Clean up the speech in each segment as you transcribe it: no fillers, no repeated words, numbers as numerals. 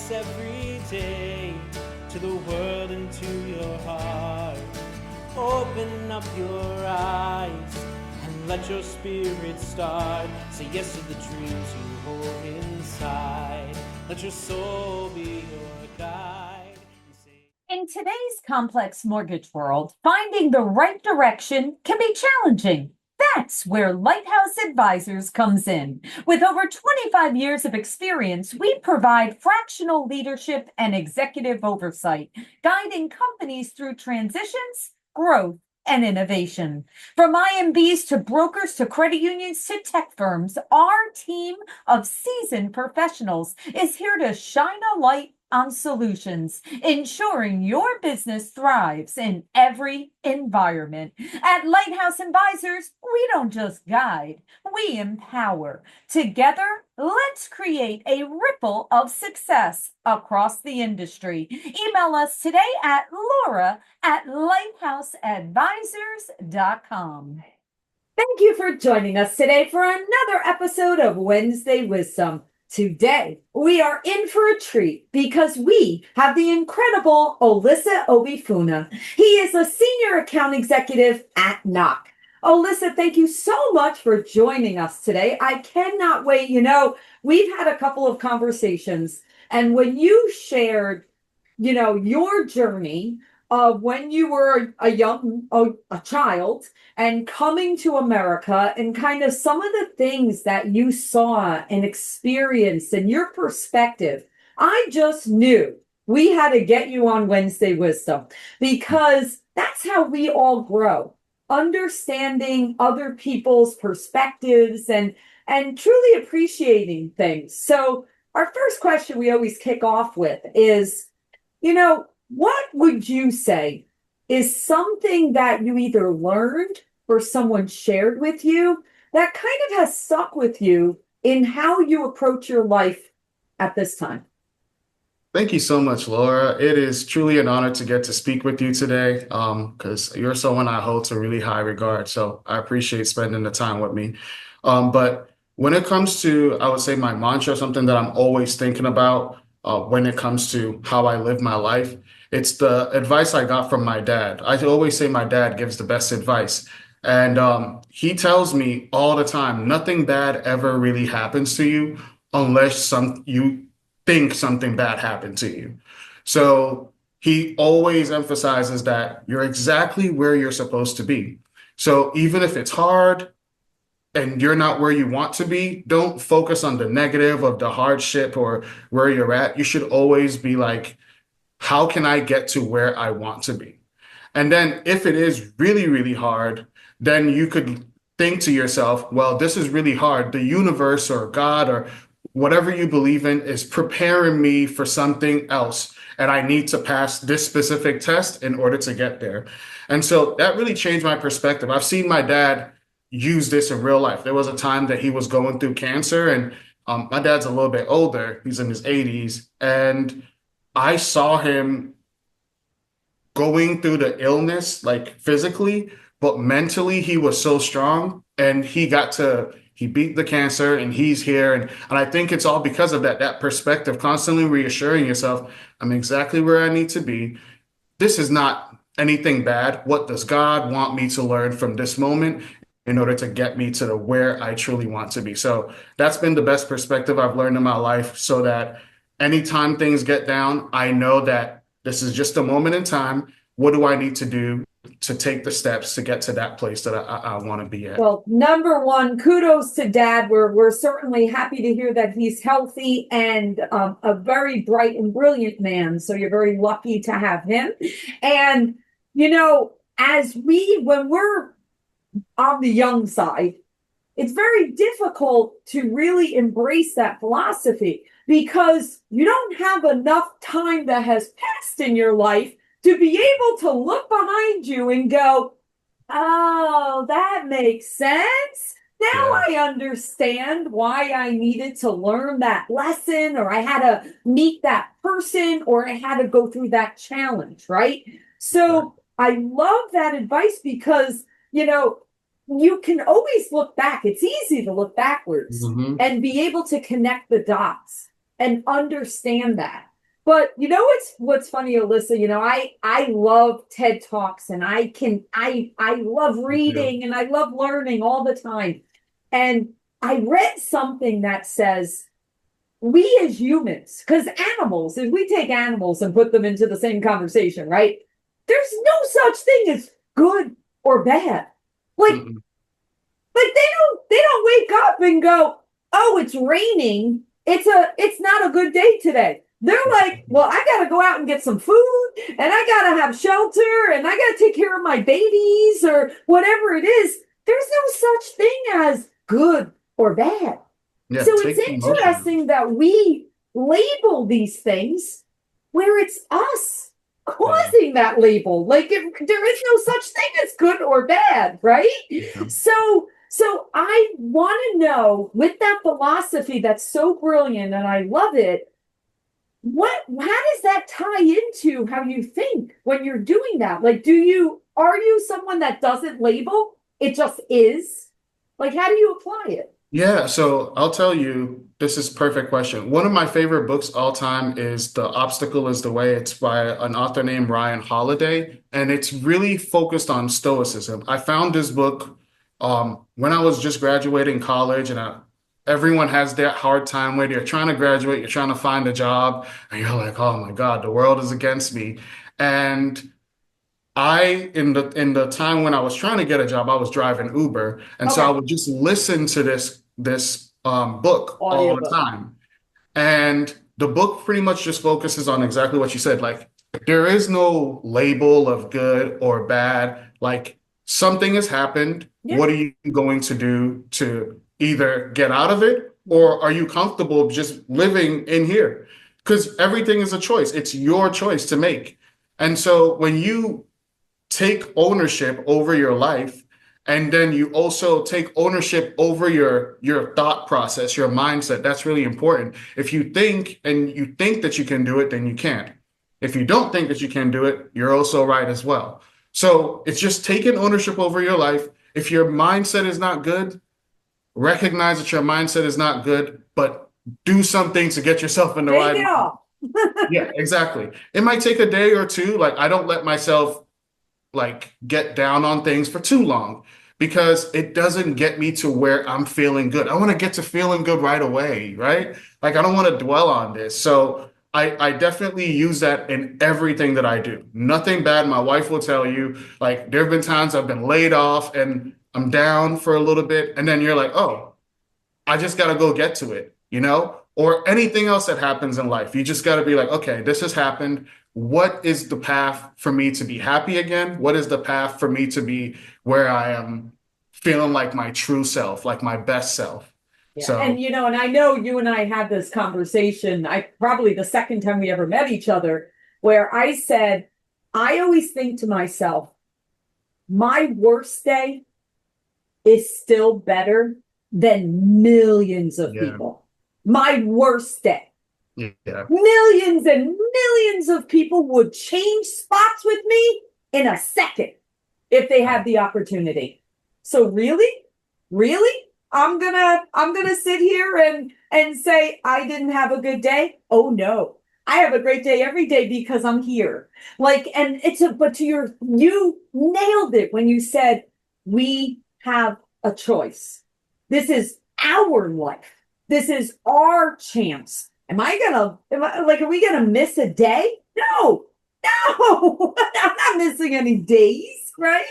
voice every day to the world and to your heart. Open up your eyes and let your spirit start. Say yes to the dreams you hold inside. Let your soul be your guide. In today's complex mortgage world, finding the right direction can be challenging. That's where Lighthouse Advisors comes in. With over 25 years of experience, we provide fractional leadership and executive oversight, guiding companies through transitions, growth, and innovation. From IMBs to brokers to credit unions to tech firms, our team of seasoned professionals is here to shine a light on solutions, ensuring your business thrives in every environment. At Lighthouse Advisors, we don't just guide, we empower. Together, let's create a ripple of success across the industry. Email us today at laura@lighthouseadvisors.com. Thank you for joining us today for another episode of Wednesday Wisdom. Today, we are in for a treat because we have the incredible Olisa Obiefuna. He is a senior account executive at NOC. Olisa, thank you so much for joining us today. I cannot wait. We've had a couple of conversations, and when you shared, your journey of when you were a child and coming to America and kind of some of the things that you saw and experienced and your perspective, I just knew we had to get you on Wednesday Wisdom because that's how we all grow, understanding other people's perspectives and truly appreciating things. So our first question we always kick off with is, what would you say is something that you either learned or someone shared with you that kind of has stuck with you in how you approach your life at this time? Thank you so much, Laura. It is truly an honor to get to speak with you today because you're someone I hold to really high regard. So I appreciate spending the time with me. But when it comes to, I would say my mantra, something that I'm always thinking about when it comes to how I live my life, it's the advice I got from my dad. I always say my dad gives the best advice. And he tells me all the time, nothing bad ever really happens to you unless you think something bad happened to you. So he always emphasizes that you're exactly where you're supposed to be. So even if it's hard and you're not where you want to be, don't focus on the negative of the hardship or where you're at. You should always be like, how can I get to where I want to be? And then if it is really, really hard, then you could think to yourself, well, this is really hard. The universe or God or whatever you believe in is preparing me for something else. And I need to pass this specific test in order to get there. And so that really changed my perspective. I've seen my dad use this in real life. There was a time that he was going through cancer, and my dad's a little bit older. He's in his 80s. And I saw him going through the illness, like physically, but mentally he was so strong, and he beat the cancer and he's here. And I think it's all because of that perspective, constantly reassuring yourself, I'm exactly where I need to be. This is not anything bad. What does God want me to learn from this moment in order to get me to where I truly want to be? So that's been the best perspective I've learned in my life, so that anytime things get down, I know that this is just a moment in time. What do I need to do to take the steps to get to that place that I want to be at? Well, number one, kudos to Dad. We're certainly happy to hear that he's healthy and a very bright and brilliant man. So you're very lucky to have him. And, when we're on the young side, it's very difficult to really embrace that philosophy because you don't have enough time that has passed in your life to be able to look behind you and go, oh, that makes sense. Now I understand why I needed to learn that lesson, or I had to meet that person, or I had to go through that challenge, right? So I love that advice because, you can always look back. It's easy to look backwards and be able to connect the dots and understand that. But you know what's funny, Alyssa? You know, I love TED Talks, and I love Me too. reading, and I love learning all the time. And I read something that says we as humans, because animals, if we take animals and put them into the same conversation, right? There's no such thing as good or bad. Like Mm-mm. they don't wake up and go, oh, it's raining. It's not a good day today. They're like, well, I gotta go out and get some food, and I gotta have shelter, and I gotta take care of my babies or whatever it is. There's no such thing as good or bad. Yeah, So it's take the emotion out. interesting that we label these things where it's us Yeah. causing that label. Like there is no such thing as good or bad, right? Yeah. So I want to know, with that philosophy that's so brilliant and I love it, how does that tie into how you think when you're doing that? Like, are you someone that doesn't label? It just is? Like, how do you apply it? Yeah, so I'll tell you, this is a perfect question. One of my favorite books all time is The Obstacle is the Way. It's by an author named Ryan Holiday, and it's really focused on stoicism. I found this book when I was just graduating college, and everyone has that hard time where you're trying to graduate, you're trying to find a job, and you're like, oh my God, the world is against me. And in the time when I was trying to get a job, I was driving Uber, and so I Okay, would just listen to this book all the audiobook. time. And the book pretty much just focuses on exactly what you said. Like, there is no label of good or bad. Like, something has happened. Yeah. What are you going to do to either get out of it, or are you comfortable just living in here? Because everything is a choice. It's your choice to make. And so when you take ownership over your life, and then you also take ownership over your thought process, your mindset. That's really important. If you think and you think that you can do it, then you can't. If you don't think that you can do it, you're also right as well. So it's just taking ownership over your life. If your mindset is not good, recognize that your mindset is not good, but do something to get yourself in the Take right. it off. Yeah, exactly. It might take a day or two. Like, I don't let myself like get down on things for too long, because it doesn't get me to where I'm feeling good. I want to get to feeling good right away, right? Like, I don't want to dwell on this. So I definitely use that in everything that I do. Nothing bad. My wife will tell you, like, there have been times I've been laid off and I'm down for a little bit, and then you're like, oh, I just got to go get to it, you know? Or anything else that happens in life. You just got to be like, okay, this has happened. What is the path for me to be happy again? What is the path for me to be where I am feeling like my true self, like my best self? Yeah. And So, and I know you and I had this conversation, I probably the second time we ever met each other, where I said, I always think to myself, my worst day is still better than millions of yeah, people. My worst day. yeah, Millions and millions of people would change spots with me in a second if they had the opportunity. So really, I'm gonna sit here and say I didn't have a good day. Oh no, I have a great day every day because I'm here. Like, and but you nailed it when you said we have a choice. This is our life. This is our chance. Are we gonna miss a day? No, no, I'm not missing any days, right?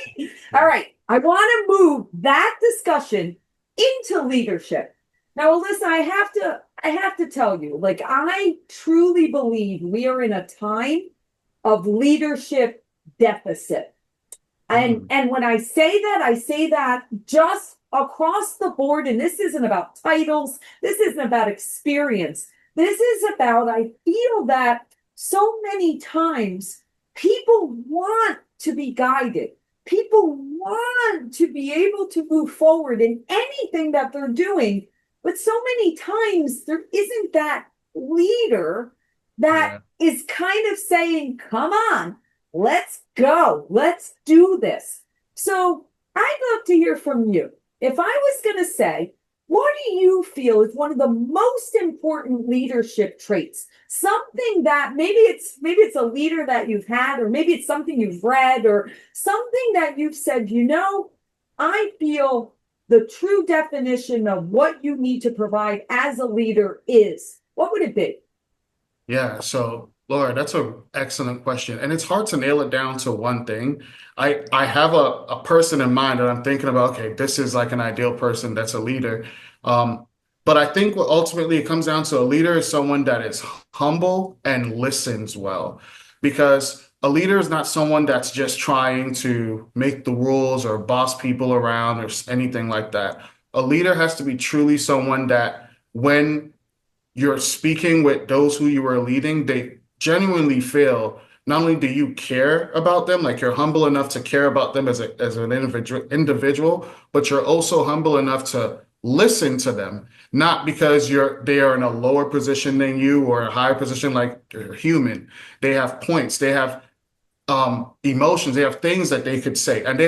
All right. I want to move that discussion into leadership. Now, Alyssa, I have to tell you, like, I truly believe we are in a time of leadership deficit. And mhm, and when I say that just across the board, and this isn't about titles, this isn't about experience. This is about, I feel that so many times people want to be guided. People want to be able to move forward in anything that they're doing. But so many times there isn't that leader that yeah. is kind of saying, come on, let's go. Let's do this. So I'd love to hear from you. If I was going to say, what do you feel is one of the most important leadership traits? Something that maybe it's a leader that you've had, or maybe it's something you've read, or something that you've said, I feel the true definition of what you need to provide as a leader is. What would it be? Yeah, so Laura, that's an excellent question. And it's hard to nail it down to one thing. I have a person in mind that I'm thinking about, okay, this is like an ideal person that's a leader. Um, but I think what ultimately it comes down to, a leader is someone that is humble and listens well. Because a leader is not someone that's just trying to make the rules or boss people around or anything like that. A leader has to be truly someone that, when you're speaking with those who you are leading, they genuinely feel not only do you care about them, like you're humble enough to care about them as an individual, but you're also humble enough to listen to them, not because they are in a lower position than you or a higher position, like they're human. They have points, they have emotions, they have things that they could say, and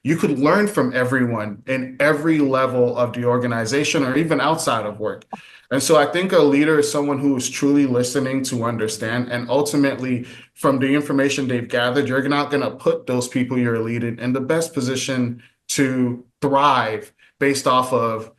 you could learn from everyone in every level of the organization or even outside of work. And so I think a leader is someone who is truly listening to understand, and ultimately from the information they've gathered, you're not going to put those people you're leading in the best position to thrive based off of,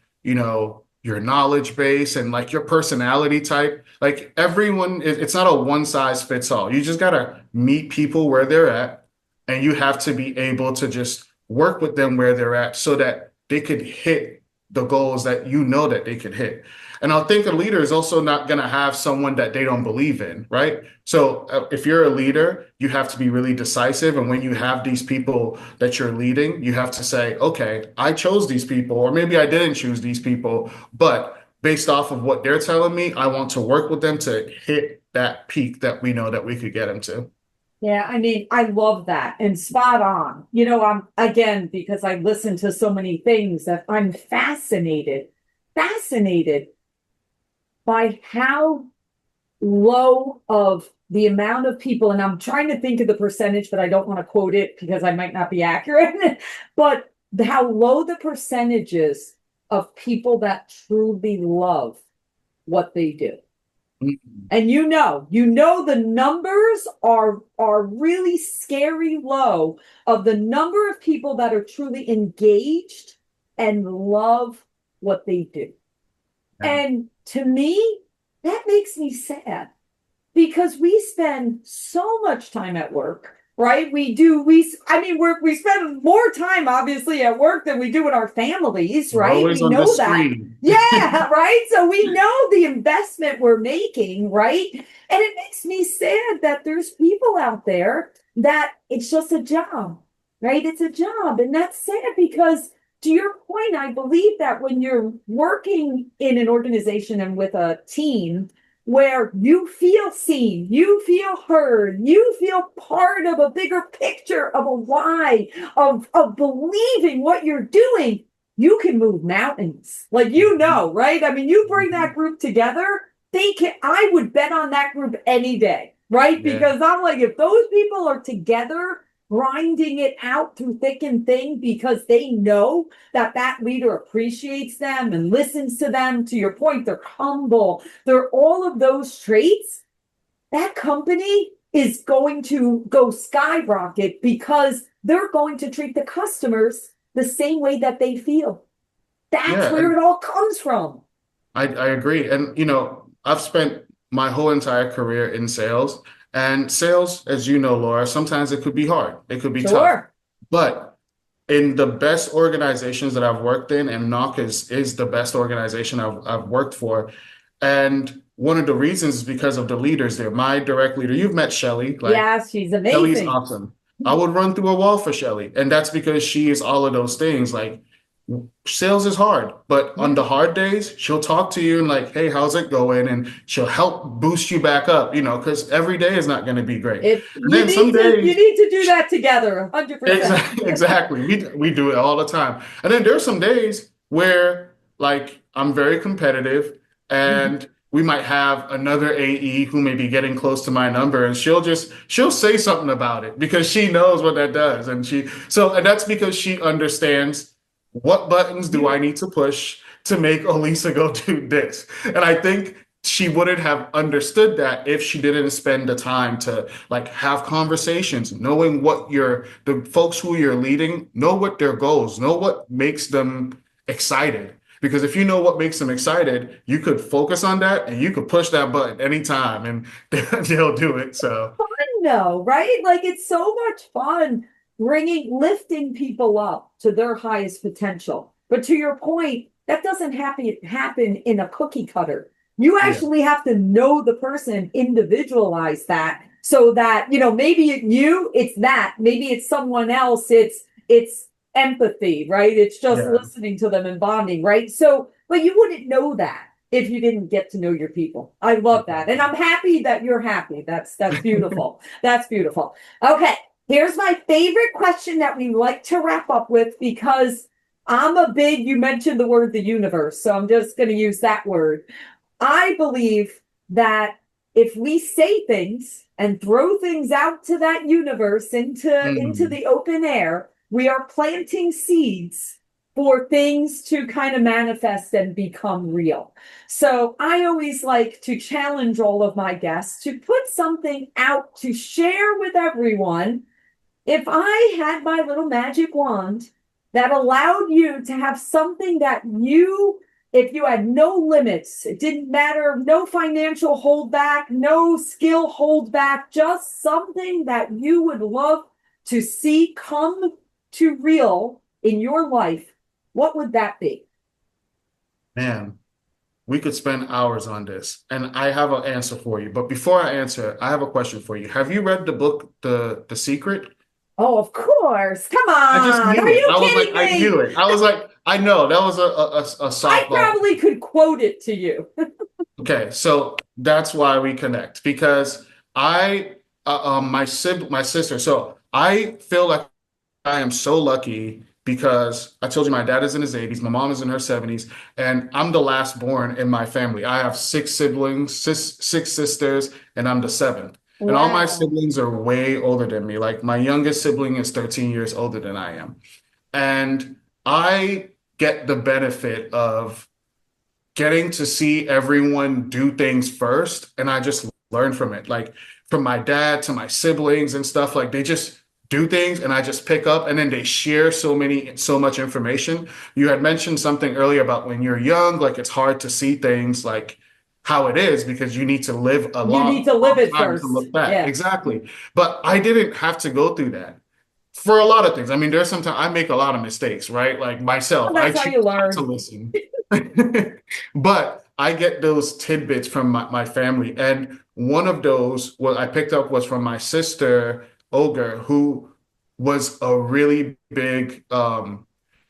your knowledge base and like your personality type. Like everyone, it's not a one size fits all. You just got to meet people where they're at, and you have to be able to just work with them where they're at so that they could hit the goals that that they could hit. And I think a leader is also not going to have someone that they don't believe in, right? So if you're a leader, you have to be really decisive. And when you have these people that you're leading, you have to say, okay, I chose these people, or maybe I didn't choose these people, but based off of what they're telling me, I want to work with them to hit that peak that we know that we could get them to. Yeah, I mean, I love that, and spot on. I'm, again, because I listen to so many things, that I'm fascinated by how low of the amount of people, and I'm trying to think of the percentage, but I don't want to quote it because I might not be accurate, but how low the percentage is of people that truly love what they do. And the numbers are really scary low of the number of people that are truly engaged and love what they do. Yeah. And to me, that makes me sad, because we spend so much time at work, right? We spend more time obviously at work than we do with our families, right? Always we on know the that. screen. Yeah, right. So we know the investment we're making, right? And it makes me sad that there's people out there that it's just a job, right? It's a job. And that's sad, because to your point, I believe that when you're working in an organization and with a team where you feel seen, you feel heard, you feel part of a bigger picture of a why, of believing what you're doing, you can move mountains. Like, right? I mean, you bring that group together, I would bet on that group any day, right? Yeah. Because I'm like, if those people are together, grinding it out through thick and thin, because they know that leader appreciates them and listens to them. To your point, they're humble. They're all of those traits. That company is going to go skyrocket, because they're going to treat the customers the same way that they feel. That's where it all comes from. I agree. And, I've spent my whole entire career in sales. And sales, as you know, Laura, sometimes it could be hard. It could be tough. But in the best organizations that I've worked in, and NOC is the best organization I've worked for. And one of the reasons is because of the leaders there. My direct leader, you've met Shelly. Yeah, she's amazing. Shelly's awesome. I would run through a wall for Shelly. And that's because she is all of those things. Like, sales is hard, but on the hard days, she'll talk to you and like, hey, how's it going? And she'll help boost you back up, because every day is not going to be great. You need to do that together, 100%. Exactly. We do it all the time. And then there's some days where, like, I'm very competitive, and we might have another AE who may be getting close to my number, and she'll say something about it because she knows what that does. And that's because she understands, what buttons do I need to push to make Olisa go do this. And I think she wouldn't have understood that if she didn't spend the time to like have conversations, knowing what the folks who you're leading, know what their goals, know what makes them excited. Because if you know what makes them excited, you could focus on that and you could push that button anytime and they'll do it. So No, right? Like it's so much fun lifting people up to their highest potential. But to your point, that doesn't happen in a cookie cutter. You yeah, actually have to know the person, individualize that so that, maybe it's that, maybe it's someone else, it's empathy, right? It's just yeah. listening to them and bonding, right? So, but you wouldn't know that if you didn't get to know your people. I love that. And I'm happy that you're happy. That's beautiful. That's beautiful. Okay. Here's my favorite question that we like to wrap up with because you mentioned the word the universe. So I'm just going to use that word. I believe that if we say things and throw things out to that universe into Mm, the open air, we are planting seeds for things to kind of manifest and become real. So I always like to challenge all of my guests to put something out to share with everyone. If I had my little magic wand that allowed you to have something if you had no limits, it didn't matter, no financial holdback, no skill holdback, just something that you would love to see come to real in your life, what would that be? man, we could spend hours on this, and I have an answer for you. But before I answer, I have a question for you. Have you read the book, The Secret? Oh, of course. Come I just on. Are knew it. you I was like, kidding I knew me? it. I was like, I know that was a I softball. probably could quote it to you. Okay, so that's why we connect because I, my sister. So I feel like I am so lucky because I told you my dad is in his 80s, my mom is in her 70s, and I'm the last born in my family. I have six siblings, six sisters, and I'm the seventh. And all my Wow. siblings are way older than me. Like my youngest sibling is 13 years older than I am. And I get the benefit of getting to see everyone do things first, and I just learn from it. Like from my dad to my siblings and stuff, like they just do things and I just pick up and then they share so much information. You had mentioned something earlier about when you're young, like it's hard to see things like how it is because you need to live a You need long, to live long it time to first. look back. Yeah. Exactly. But I didn't have to go through that for a lot of things. I mean, there's sometimes I make a lot of mistakes, right? Like myself, Well, I that's how choose you not to learn. listen. But I get those tidbits from my family. And one of those, what I picked up was from my sister, Olga, who was a really big,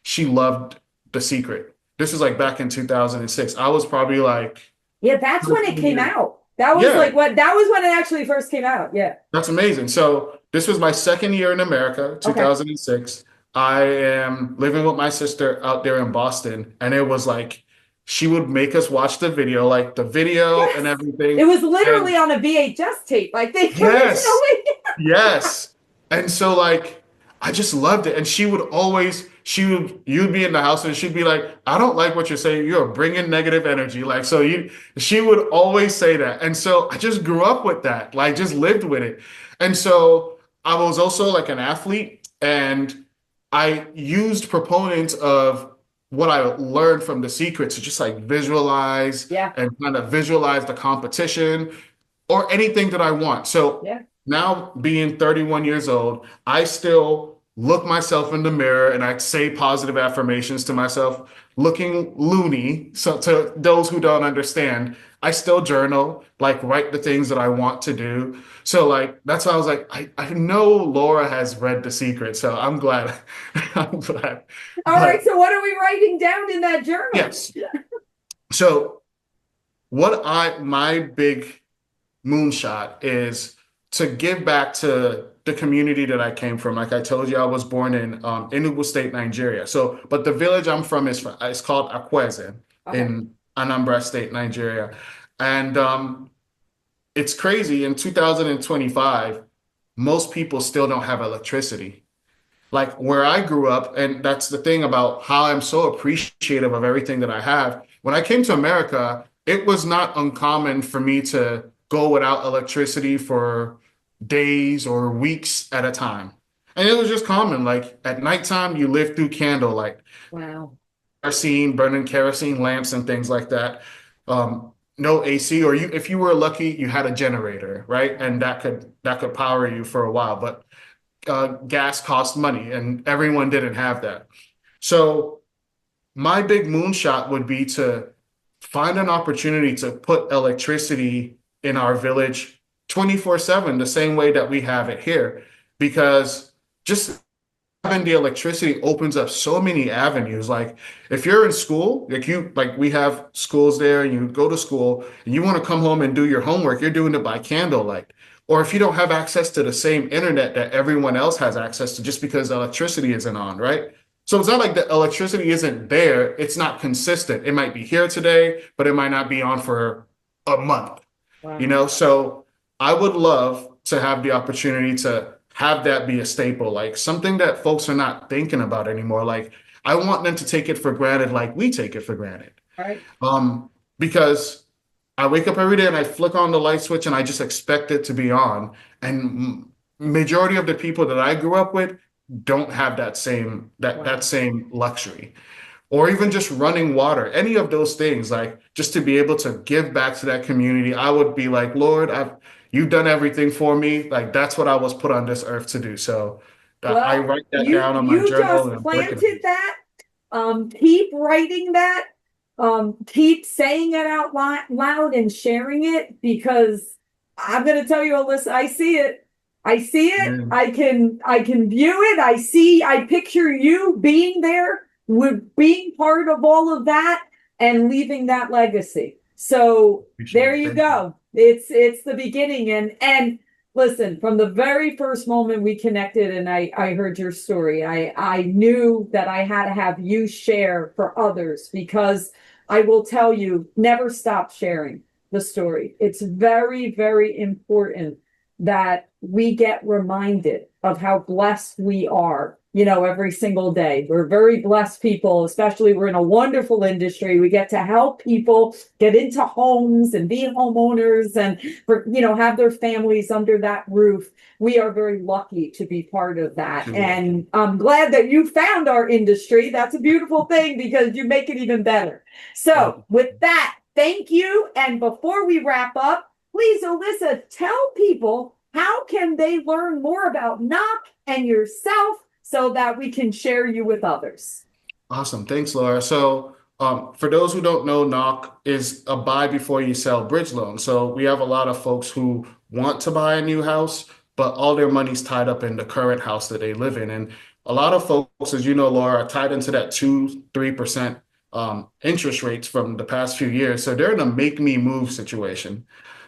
she loved The Secret. This was like back in 2006. I was probably like Yeah, that's when it 13 came years. out. That was Yeah, like that was when it actually first came out. Yeah. that's amazing. So this was my second year in America, Okay. 2006. I am living with my sister out there in Boston, and it was like she would make us watch the video, like the video and Yes. It everything. was literally And on a VHS tape, I think, yes, originally. yes. And so like I just loved it. And you'd be in the house and she'd be like, I don't like what you're saying. You're bringing negative energy. Like, she would always say that. And so I just grew up with that, like just lived with it. And so I was also like an athlete and I used proponents of what I learned from The Secret to just like visualize Yeah. and kind of visualize the competition or anything that I want. So Yeah. now being 31 years old, I still look myself in the mirror and I say positive affirmations to myself, looking loony. So to those who don't understand, I still journal, like write the things that I want to do. So like that's why I was like, I know Laura has read The Secret, so I'm glad. I'm glad. All right. But So what are we writing down in that journal? yes. So my big moonshot is to give back to the community that I came from. Like I told you, I was born in Enugu State, Nigeria. So, but the village I'm from is it's called Akweze Okay. in Anambra State, Nigeria. And it's crazy. In 2025, most people still don't have electricity. like where I grew up, and that's the thing about how I'm so appreciative of everything that I have. When I came to America, it was not uncommon for me to go without electricity for days or weeks at a time. And it was just common. Like at nighttime, you live through candlelight, Wow. kerosene, burning kerosene lamps and things like that. No AC, or if you were lucky, you had a generator, right? And that could power you for a while. But gas cost money, and everyone didn't have that. So my big moonshot would be to find an opportunity to put electricity in our village 24/7, the same way that we have it here, because just having the electricity opens up so many avenues. Like if you're in school, like we have schools there, and you go to school and you want to come home and do your homework, you're doing it by candlelight. Or if you don't have access to the same internet that everyone else has access to just because the electricity isn't on, right? So it's not like the electricity isn't there, it's not consistent. It might be here today, but it might not be on for a month. Wow. So I would love to have the opportunity to have that be a staple, like something that folks are not thinking about anymore. Like I want them to take it for granted, like we take it for granted. Right. Because I wake up every day and I flick on the light switch and I just expect it to be on. And majority of the people that I grew up with don't have Wow. that same luxury, or even just running water, any of those things, like just to be able to give back to that community. I would be like, Lord, you've done everything for me. Like that's what I was put on this earth to do. So I Well, write that you down on my you journal just and I'm working on planted it. that. Keep writing that. Keep saying it out loud and sharing it, because I'm going to tell you, Alyssa, I see it. I see it. Man, I can view it. I picture you being there, with being part of all of that and leaving that legacy. So appreciate there it. you Thank you. go. It's the beginning. And listen, from the very first moment we connected and I heard your story, I knew that I had to have you share for others, because I will tell you, never stop sharing the story. It's very, very important that we get reminded of how blessed we are, every single day. We're very blessed people, especially we're in a wonderful industry. We get to help people get into homes and be homeowners and have their families under that roof. We are very lucky to be part of that. Too lucky. And I'm glad that you found our industry. That's a beautiful thing, because you make it even better. Thank So you. with that, thank you. And before we wrap up, please, Alyssa, tell people, how can they learn more about Knock and yourself so that we can share you with others? Awesome. Thanks, Laura. So, for those who don't know, Knock is a buy before you sell bridge loan. So we have a lot of folks who want to buy a new house, but all their money's tied up in the current house that they live in. And a lot of folks, as you know, Laura, are tied into that 2-3% interest rates from the past few years. So they're in a make me move situation.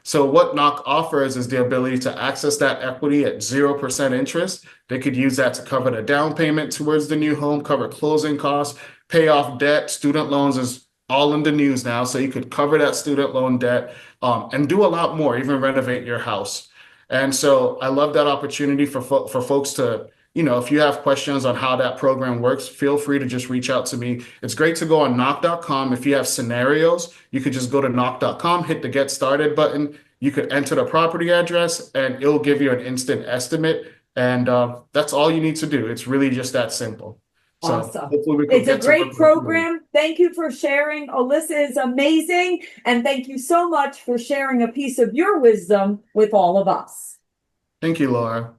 So what Knock offers is the ability to access that equity at 0% interest. They could use that to cover the down payment towards the new home, cover closing costs, pay off debt. Student loans is all in the news now, so you could cover that student loan debt, and do a lot more, even renovate your house. And so I love that opportunity for folks to, if you have questions on how that program works, feel free to just reach out to me. It's great to go on knock.com. If you have scenarios, you could just go to knock.com, hit the get started button. You could enter the property address and it'll give you an instant estimate. And that's all you need to do. It's really just that simple. So Awesome. hopefully we could It's a get to great work with you. program. Thank you for sharing. Alyssa is amazing. And thank you so much for sharing a piece of your wisdom with all of us. Thank you, Laura.